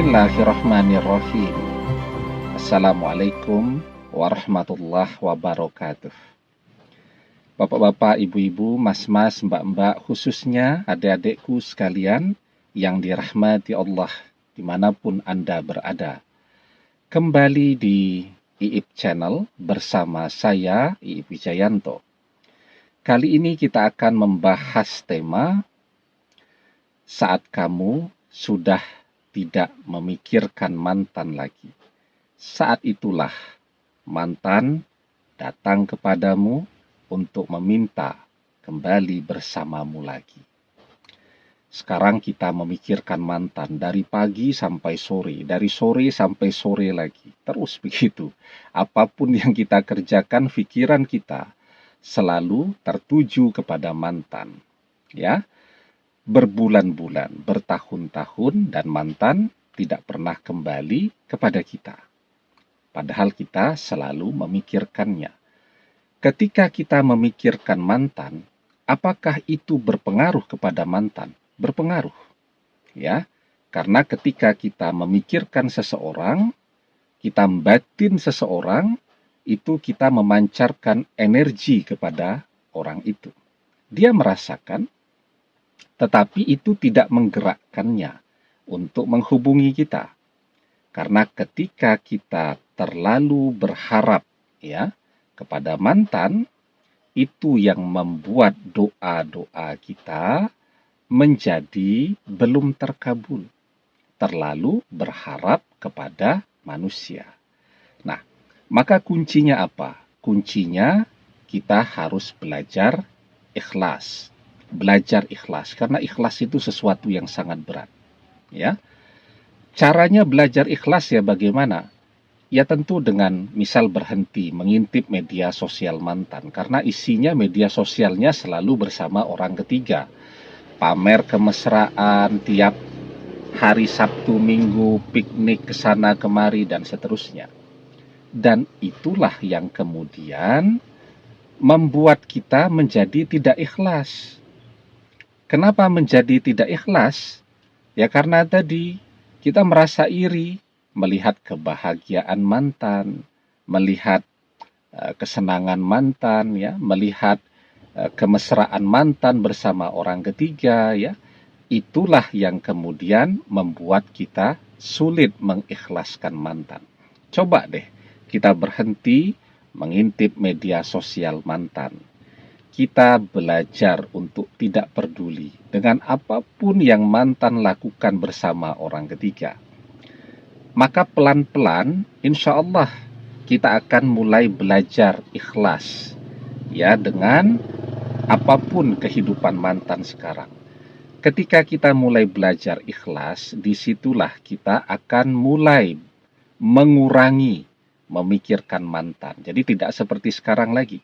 Bismillahirrahmanirrahim. Assalamualaikum warahmatullahi wabarakatuh. Bapak-bapak, ibu-ibu, mas-mas, mbak-mbak, khususnya adik-adikku sekalian yang dirahmati Allah dimanapun Anda berada. Kembali di IIP Channel bersama saya, IIP Wijayanto. Kali ini kita akan membahas tema saat kamu sudah tidak memikirkan mantan lagi. Saat itulah mantan datang kepadamu untuk meminta kembali bersamamu lagi. Sekarang kita memikirkan mantan dari pagi sampai sore, dari sore sampai sore lagi. Terus begitu. Apapun yang kita kerjakan, pikiran kita selalu tertuju kepada mantan. Ya, berbulan-bulan, bertahun-tahun, dan mantan tidak pernah kembali kepada kita. Padahal kita selalu memikirkannya. Ketika kita memikirkan mantan, apakah itu berpengaruh kepada mantan? Berpengaruh, ya. Karena ketika kita memikirkan seseorang, kita membatin seseorang, itu kita memancarkan energi kepada orang itu. Dia merasakan, tetapi itu tidak menggerakkannya untuk menghubungi kita. Karena ketika kita terlalu berharap, ya, kepada mantan, itu yang membuat doa-doa kita menjadi belum terkabul. Terlalu berharap kepada manusia. Nah, maka kuncinya apa? Kuncinya kita harus belajar ikhlas. Belajar ikhlas, karena ikhlas itu sesuatu yang sangat berat. Ya, caranya belajar ikhlas ya bagaimana? Ya tentu dengan misal berhenti mengintip media sosial mantan, karena isinya media sosialnya selalu bersama orang ketiga. Pamer kemesraan tiap hari Sabtu Minggu, piknik ke sana kemari dan seterusnya. Dan itulah yang kemudian membuat kita menjadi tidak ikhlas. Kenapa menjadi tidak ikhlas? Ya karena tadi kita merasa iri melihat kebahagiaan mantan, melihat kesenangan mantan, ya, melihat kemesraan mantan bersama orang ketiga, ya. Itulah yang kemudian membuat kita sulit mengikhlaskan mantan. Coba deh kita berhenti mengintip media sosial mantan. Kita belajar untuk tidak peduli dengan apapun yang mantan lakukan bersama orang ketiga. Maka pelan-pelan, insya Allah, kita akan mulai belajar ikhlas. Ya, dengan apapun kehidupan mantan sekarang. Ketika kita mulai belajar ikhlas, disitulah kita akan mulai mengurangi memikirkan mantan. Jadi tidak seperti sekarang lagi.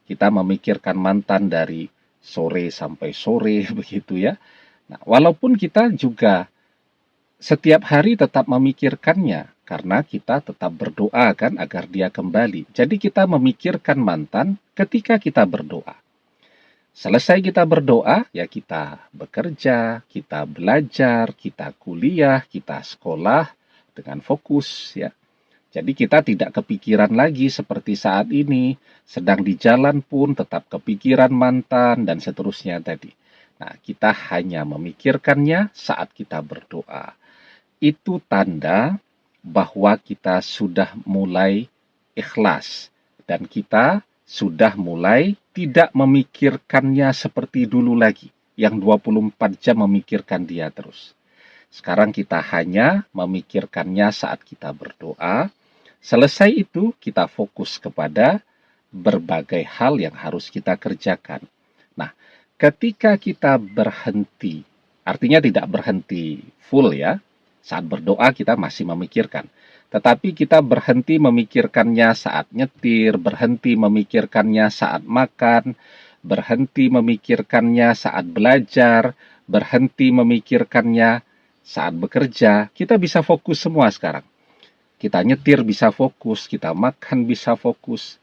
Kita memikirkan mantan dari sore sampai sore, begitu ya. Nah, walaupun kita juga setiap hari tetap memikirkannya, karena kita tetap berdoa kan agar dia kembali. Jadi kita memikirkan mantan ketika kita berdoa. Selesai kita berdoa, ya kita bekerja, kita belajar, kita kuliah, kita sekolah dengan fokus, ya. Jadi kita tidak kepikiran lagi seperti saat ini, sedang di jalan pun tetap kepikiran mantan dan seterusnya tadi. Nah, kita hanya memikirkannya saat kita berdoa. Itu tanda bahwa kita sudah mulai ikhlas dan kita sudah mulai tidak memikirkannya seperti dulu lagi, yang 24 jam memikirkan dia terus. Sekarang kita hanya memikirkannya saat kita berdoa. Selesai itu kita fokus kepada berbagai hal yang harus kita kerjakan. Nah, ketika kita berhenti, artinya tidak berhenti full ya. Saat berdoa kita masih memikirkan. Tetapi kita berhenti memikirkannya saat nyetir, berhenti memikirkannya saat makan, berhenti memikirkannya saat belajar, berhenti memikirkannya saat bekerja. Kita bisa fokus semua sekarang. Kita nyetir bisa fokus, kita makan bisa fokus.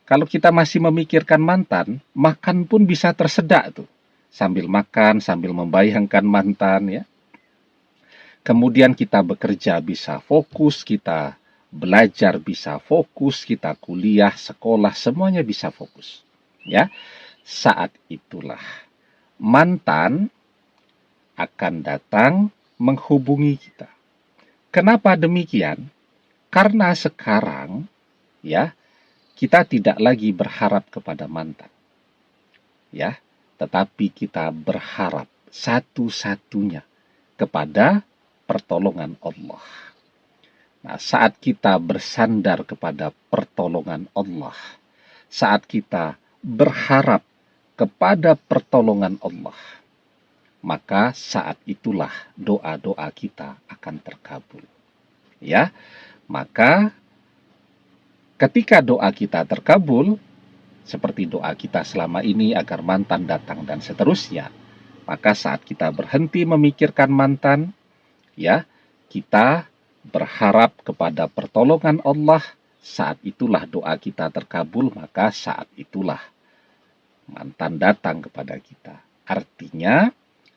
Kalau kita masih memikirkan mantan, makan pun bisa tersedak tuh. Sambil makan, sambil membayangkan mantan ya. Kemudian kita bekerja bisa fokus, kita belajar bisa fokus, kita kuliah, sekolah, semuanya bisa fokus. Ya, saat itulah mantan akan datang menghubungi kita. Kenapa demikian? Karena sekarang ya, kita tidak lagi berharap kepada mantan. Ya, tetapi kita berharap satu-satunya kepada pertolongan Allah. Nah, saat kita bersandar kepada pertolongan Allah, saat kita berharap kepada pertolongan Allah, maka saat itulah doa-doa kita akan terkabul. Ya, maka ketika doa kita terkabul, seperti doa kita selama ini agar mantan datang dan seterusnya, maka saat kita berhenti memikirkan mantan, ya, kita berharap kepada pertolongan Allah, saat itulah doa kita terkabul, maka saat itulah mantan datang kepada kita. Artinya,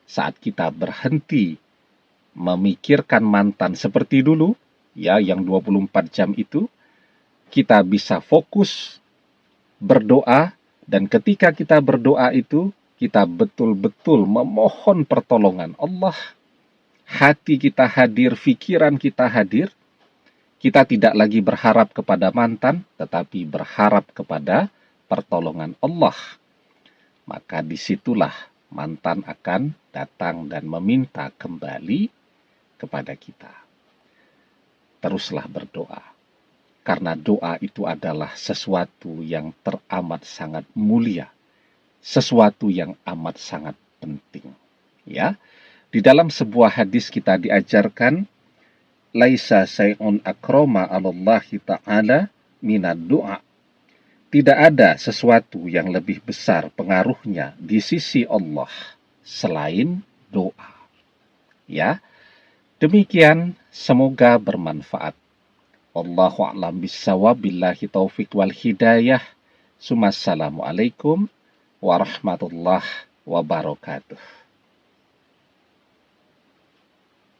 saat kita berhenti memikirkan mantan seperti dulu, ya, yang 24 jam itu, kita bisa fokus berdoa, dan ketika kita berdoa itu, kita betul-betul memohon pertolongan Allah. Hati kita hadir, pikiran kita hadir. Kita tidak lagi berharap kepada mantan, tetapi berharap kepada pertolongan Allah. Maka disitulah mantan akan datang dan meminta kembali kepada kita. Teruslah berdoa. Karena doa itu adalah sesuatu yang teramat sangat mulia, sesuatu yang amat sangat penting. Ya, di dalam sebuah hadis kita diajarkan, laisa say'un akrama 'alallahi ta'ala minad du'a. Tidak ada sesuatu yang lebih besar pengaruhnya di sisi Allah selain doa. Ya, demikian, semoga bermanfaat. Wallahu a'lam bissawab, billahi taufik wal hidayah. Assalamualaikum warahmatullahi wabarakatuh.